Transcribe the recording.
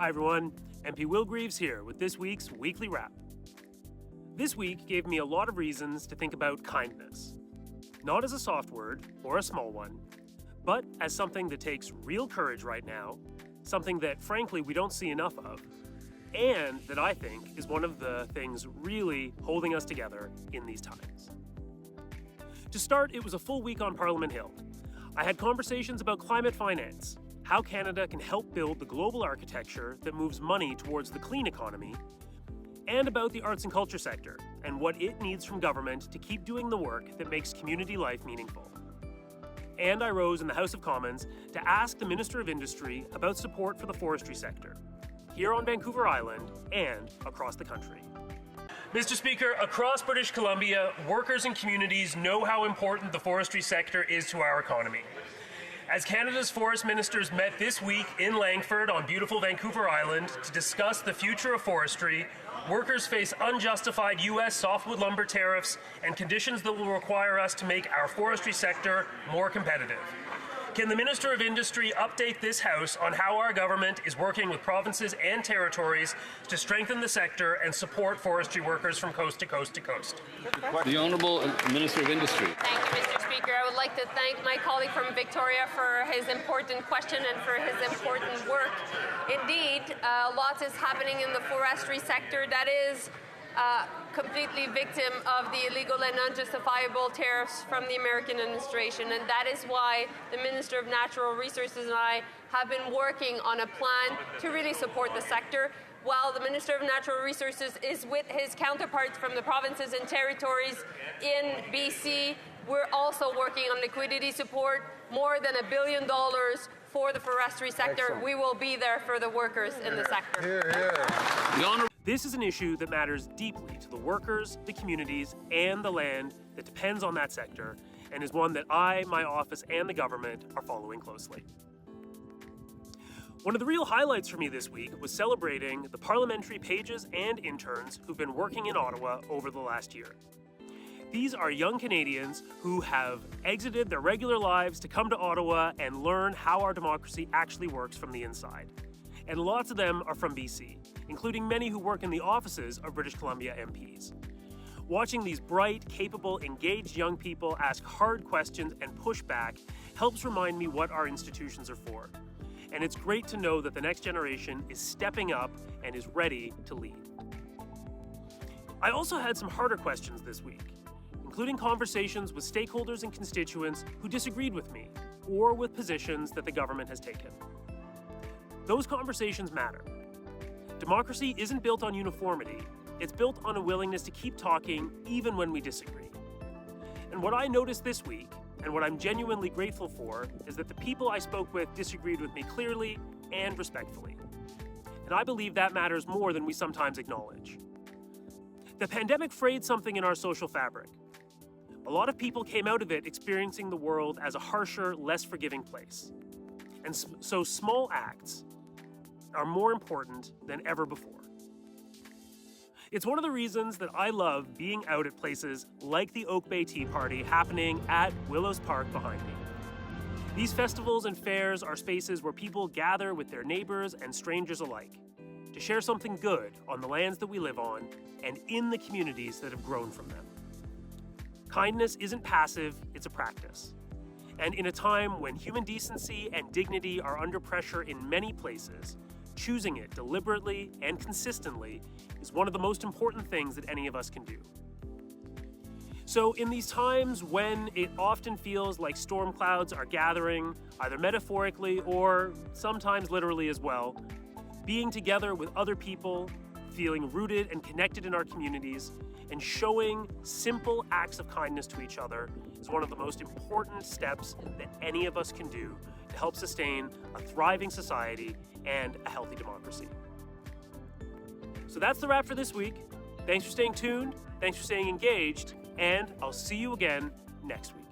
Hi everyone, MP Will Greaves here with this week's Weekly Wrap. This week gave me a lot of reasons to think about kindness. Not as a soft word or a small one, but as something that takes real courage right now, something that frankly we don't see enough of, and that I think is one of the things really holding us together in these times. To start, it was a full week on Parliament Hill. I had conversations about climate finance, how Canada can help build the global architecture that moves money towards the clean economy, and about the arts and culture sector and what it needs from government to keep doing the work that makes community life meaningful. And I rose in the House of Commons to ask the Minister of Industry about support for the forestry sector, here on Vancouver Island and across the country. Mr. Speaker, across British Columbia, workers and communities know how important the forestry sector is to our economy. As Canada's forest ministers met this week in Langford on beautiful Vancouver Island to discuss the future of forestry, workers face unjustified U.S. softwood lumber tariffs and conditions that will require us to make our forestry sector more competitive. Can the Minister of Industry update this House on how our government is working with provinces and territories to strengthen the sector and support forestry workers from coast to coast to coast? The Honourable Minister of Industry. Thank you, Mr. Speaker. I would like to thank my colleague from Victoria for his important question and for his important work. Indeed, lots is happening in the forestry sector that is completely victim of the illegal and unjustifiable tariffs from the American administration, and that is why the Minister of Natural Resources and I have been working on a plan to really support the sector. While the Minister of Natural Resources is with his counterparts from the provinces and territories in BC, we're also working on liquidity support, more than $1 billion for the forestry sector. Excellent. We will be there for the workers in the sector. This is an issue that matters deeply to the workers, the communities, and the land that depends on that sector, and is one that I, my office, and the government are following closely. One of the real highlights for me this week was celebrating the parliamentary pages and interns who've been working in Ottawa over the last year. These are young Canadians who have exited their regular lives to come to Ottawa and learn how our democracy actually works from the inside. And lots of them are from BC, including many who work in the offices of British Columbia MPs. Watching these bright, capable, engaged young people ask hard questions and push back helps remind me what our institutions are for. And it's great to know that the next generation is stepping up and is ready to lead. I also had some harder questions this week, including conversations with stakeholders and constituents who disagreed with me or with positions that the government has taken. Those conversations matter. Democracy isn't built on uniformity, it's built on a willingness to keep talking even when we disagree. And what I noticed this week, and what I'm genuinely grateful for, is that the people I spoke with disagreed with me clearly and respectfully. And I believe that matters more than we sometimes acknowledge. The pandemic frayed something in our social fabric. A lot of people came out of it experiencing the world as a harsher, less forgiving place. And so small acts are more important than ever before. It's one of the reasons that I love being out at places like the Oak Bay Tea Party happening at Willows Park behind me. These festivals and fairs are spaces where people gather with their neighbors and strangers alike to share something good on the lands that we live on and in the communities that have grown from them. Kindness isn't passive, it's a practice. And in a time when human decency and dignity are under pressure in many places, choosing it deliberately and consistently is one of the most important things that any of us can do. So in these times when it often feels like storm clouds are gathering, either metaphorically or sometimes literally as well, being together with other people, feeling rooted and connected in our communities, and showing simple acts of kindness to each other is one of the most important steps that any of us can do to help sustain a thriving society and a healthy democracy. So that's the wrap for this week. Thanks for staying tuned, thanks for staying engaged, and I'll see you again next week.